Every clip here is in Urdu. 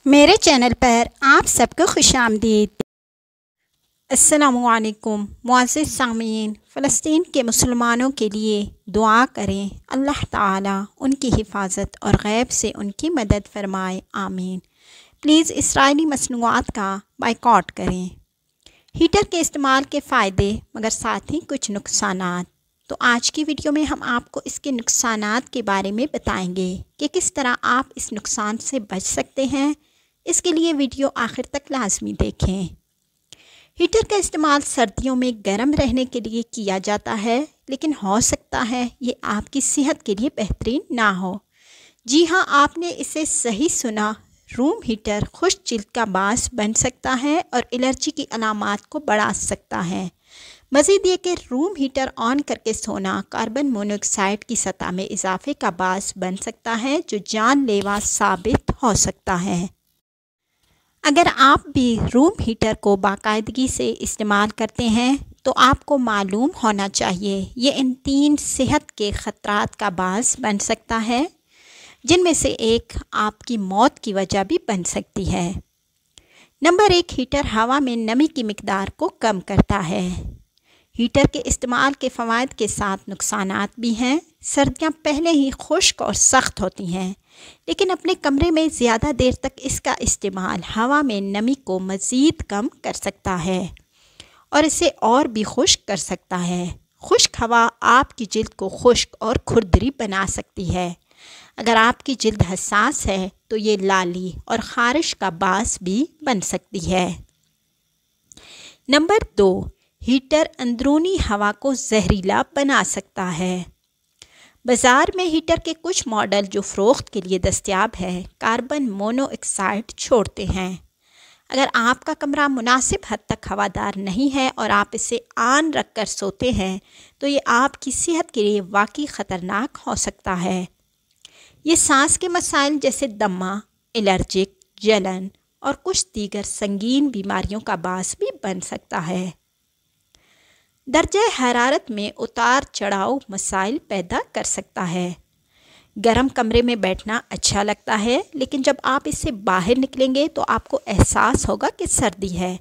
میرے چینل پر آپ سب کو خوش آمدید۔ السلام علیکم معزز سامعین، فلسطین کے مسلمانوں کے لیے دعا کریں، اللہ تعالیٰ ان کی حفاظت اور غیب سے ان کی مدد فرمائے، آمین۔ پلیز اسرائیلی مصنوعات کا بائیکاٹ کریں۔ ہیٹر کے استعمال کے فائدے مگر ساتھ ہی کچھ نقصانات۔ تو آج کی ویڈیو میں ہم آپ کو اس کے نقصانات کے بارے میں بتائیں گے کہ کس طرح آپ اس نقصان سے بچ سکتے ہیں۔ اس کے لیے ویڈیو آخر تک لازمی دیکھیں۔ ہیٹر کا استعمال سردیوں میں گرم رہنے کے لیے کیا جاتا ہے، لیکن ہو سکتا ہے یہ آپ کی صحت کے لیے بہترین نہ ہو۔ جی ہاں، آپ نے اسے صحیح سنا، روم ہیٹر خشک جلد کا باعث بن سکتا ہے اور الرجی کی علامات کو بڑھا سکتا ہے۔ مزید یہ کہ روم ہیٹر آن کر کے سونا کاربن مونوکسائڈ کی سطح میں اضافے کا باعث بن سکتا ہے، جو جان لیوا ثابت ہو سکتا ہے۔ اگر آپ بھی روم ہیٹر کو باقاعدگی سے استعمال کرتے ہیں تو آپ کو معلوم ہونا چاہیے یہ ان 3 صحت کے خطرات کا باعث بن سکتا ہے، جن میں سے ایک آپ کی موت کی وجہ بھی بن سکتی ہے۔ نمبر 1، ہیٹر ہوا میں نمی کی مقدار کو کم کرتا ہے۔ ہیٹر کے استعمال کے فوائد کے ساتھ نقصانات بھی ہیں۔ سردیاں پہلے ہی خشک اور سخت ہوتی ہیں، لیکن اپنے کمرے میں زیادہ دیر تک اس کا استعمال ہوا میں نمی کو مزید کم کر سکتا ہے اور اسے اور بھی خشک کر سکتا ہے۔ خشک ہوا آپ کی جلد کو خشک اور کھردری بنا سکتی ہے۔ اگر آپ کی جلد حساس ہے تو یہ لالی اور خارش کا باعث بھی بن سکتی ہے۔ نمبر 2، ہیٹر اندرونی ہوا کو زہریلا بنا سکتا ہے۔ بازار میں ہیٹر کے کچھ ماڈل جو فروخت کے لیے دستیاب ہے، کاربن مونو آکسائڈ چھوڑتے ہیں۔ اگر آپ کا کمرہ مناسب حد تک ہوادار نہیں ہے اور آپ اسے آن رکھ کر سوتے ہیں تو یہ آپ کی صحت کے لیے واقعی خطرناک ہو سکتا ہے۔ یہ سانس کے مسائل جیسے دمہ، الرجک، جلن اور کچھ دیگر سنگین بیماریوں کا باعث بھی بن سکتا ہے۔ درجہ حرارت میں اتار چڑھاؤ مسائل پیدا کر سکتا ہے۔ گرم کمرے میں بیٹھنا اچھا لگتا ہے، لیکن جب آپ اس سے باہر نکلیں گے تو آپ کو احساس ہوگا کہ سردی ہے۔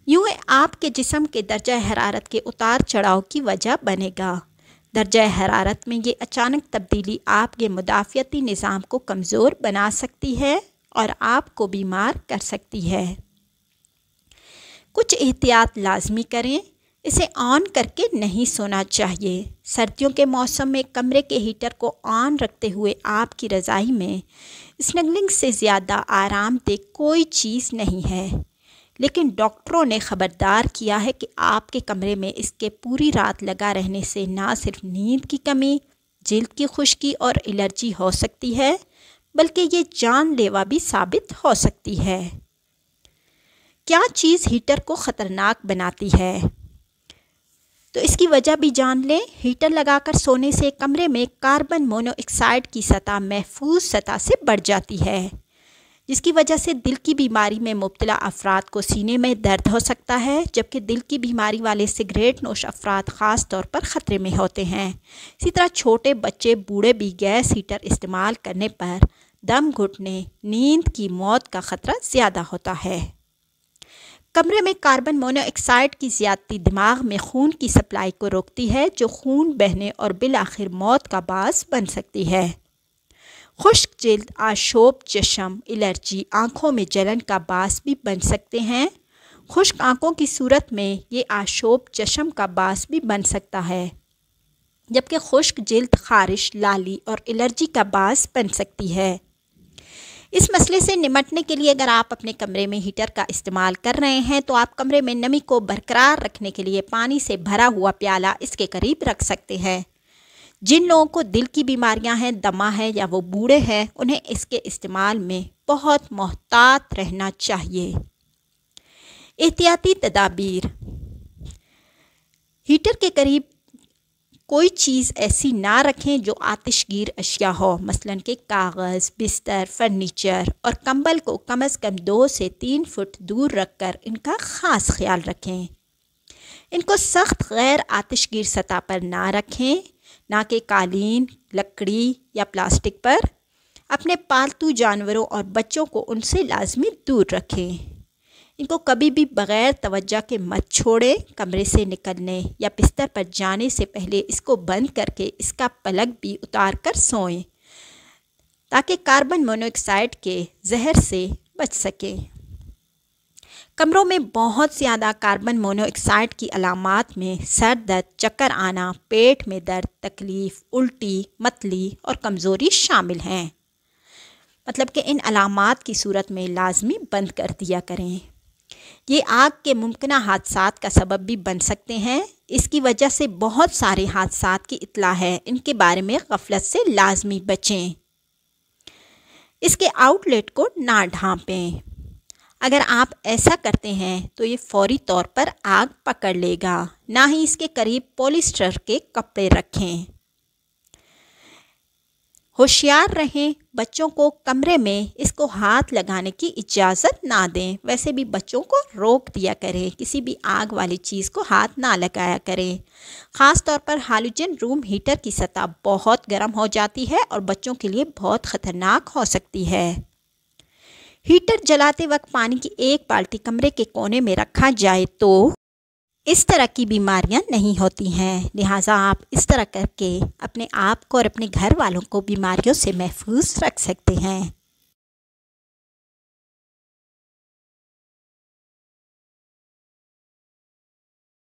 یوں آپ کے جسم کے درجہ حرارت کے اتار چڑھاؤ کی وجہ بنے گا۔ درجہ حرارت میں یہ اچانک تبدیلی آپ کے مدافعتی نظام کو کمزور بنا سکتی ہے اور آپ کو بیمار کر سکتی ہے۔ کچھ احتیاط لازمی کریں۔ اسے آن کر کے نہیں سونا چاہیے۔ سردیوں کے موسم میں کمرے کے ہیٹر کو آن رکھتے ہوئے آپ کی رضائی میں اسنگلنگ سے زیادہ آرام دہ کوئی چیز نہیں ہے، لیکن ڈاکٹروں نے خبردار کیا ہے کہ آپ کے کمرے میں اس کے پوری رات لگا رہنے سے نہ صرف نیند کی کمی، جلد کی خشکی اور الرجی ہو سکتی ہے، بلکہ یہ جان لیوا بھی ثابت ہو سکتی ہے۔ کیا چیز ہیٹر کو خطرناک بناتی ہے؟ تو اس کی وجہ بھی جان لیں۔ ہیٹر لگا کر سونے سے کمرے میں کاربن مونو آکسائڈ کی سطح محفوظ سطح سے بڑھ جاتی ہے، جس کی وجہ سے دل کی بیماری میں مبتلا افراد کو سینے میں درد ہو سکتا ہے، جبکہ دل کی بیماری والے سگریٹ نوش افراد خاص طور پر خطرے میں ہوتے ہیں۔ اسی طرح چھوٹے بچے، بوڑھے بھی گیس ہیٹر استعمال کرنے پر دم گھٹنے، نیند کی موت کا خطرہ زیادہ ہوتا ہے۔ کمرے میں کاربن مونو آکسائڈ کی زیادتی دماغ میں خون کی سپلائی کو روکتی ہے، جو خون بہنے اور بالآخر موت کا باعث بن سکتی ہے۔ خشک جلد، آشوب چشم، الرجی، آنکھوں میں جلن کا باعث بھی بن سکتے ہیں۔ خشک آنکھوں کی صورت میں یہ آشوب چشم کا باعث بھی بن سکتا ہے، جبکہ خشک جلد خارش، لالی اور الرجی کا باعث بن سکتی ہے۔ اس مسئلے سے نمٹنے کے لیے اگر آپ اپنے کمرے میں ہیٹر کا استعمال کر رہے ہیں تو آپ کمرے میں نمی کو برقرار رکھنے کے لیے پانی سے بھرا ہوا پیالہ اس کے قریب رکھ سکتے ہیں۔ جن لوگوں کو دل کی بیماریاں ہیں، دمہ ہے یا وہ بوڑھے ہیں، انہیں اس کے استعمال میں بہت محتاط رہنا چاہیے۔ احتیاطی تدابیر: ہیٹر کے قریب کوئی چیز ایسی نہ رکھیں جو آتش گیر اشیاء ہو، مثلاً کہ کاغذ، بستر، فرنیچر اور کمبل کو کم از کم 2 سے 3 فٹ دور رکھ کر ان کا خاص خیال رکھیں۔ ان کو سخت غیر آتش گیر سطح پر نہ رکھیں، نہ کہ قالین، لکڑی یا پلاسٹک پر۔ اپنے پالتو جانوروں اور بچوں کو ان سے لازمی دور رکھیں۔ ان کو کبھی بھی بغیر توجہ کے مت چھوڑیں۔ کمرے سے نکلنے یا بستر پر جانے سے پہلے اس کو بند کر کے اس کا پلگ بھی اتار کر سوئیں تاکہ کاربن مونوآکسائڈ کے زہر سے بچ سکیں۔ کمروں میں بہت زیادہ کاربن مونوآکسائڈ کی علامات میں سر درد، چکر آنا، پیٹ میں درد، تکلیف، الٹی، متلی اور کمزوری شامل ہیں۔ مطلب کہ ان علامات کی صورت میں لازمی بند کر دیا کریں۔ یہ آگ کے ممکنہ حادثات کا سبب بھی بن سکتے ہیں۔ اس کی وجہ سے بہت سارے حادثات کی اطلاع ہے، ان کے بارے میں غفلت سے لازمی بچیں۔ اس کے آؤٹ لیٹ کو نہ ڈھانپیں۔ اگر آپ ایسا کرتے ہیں تو یہ فوری طور پر آگ پکڑ لے گا۔ نہ ہی اس کے قریب پولیسٹر کے کپڑے رکھیں۔ ہوشیار رہیں، بچوں کو کمرے میں اس کو ہاتھ لگانے کی اجازت نہ دیں۔ ویسے بھی بچوں کو روک دیا کریں، کسی بھی آگ والی چیز کو ہاتھ نہ لگایا کریں۔ خاص طور پر ہالوجن روم ہیٹر کی سطح بہت گرم ہو جاتی ہے اور بچوں کے لیے بہت خطرناک ہو سکتی ہے۔ ہیٹر جلاتے وقت پانی کی ایک بالٹی کمرے کے کونے میں رکھا جائے تو اس طرح کی بیماریاں نہیں ہوتی ہیں، لہٰذا آپ اس طرح کر کے اپنے آپ کو اور اپنے گھر والوں کو بیماریوں سے محفوظ رکھ سکتے ہیں۔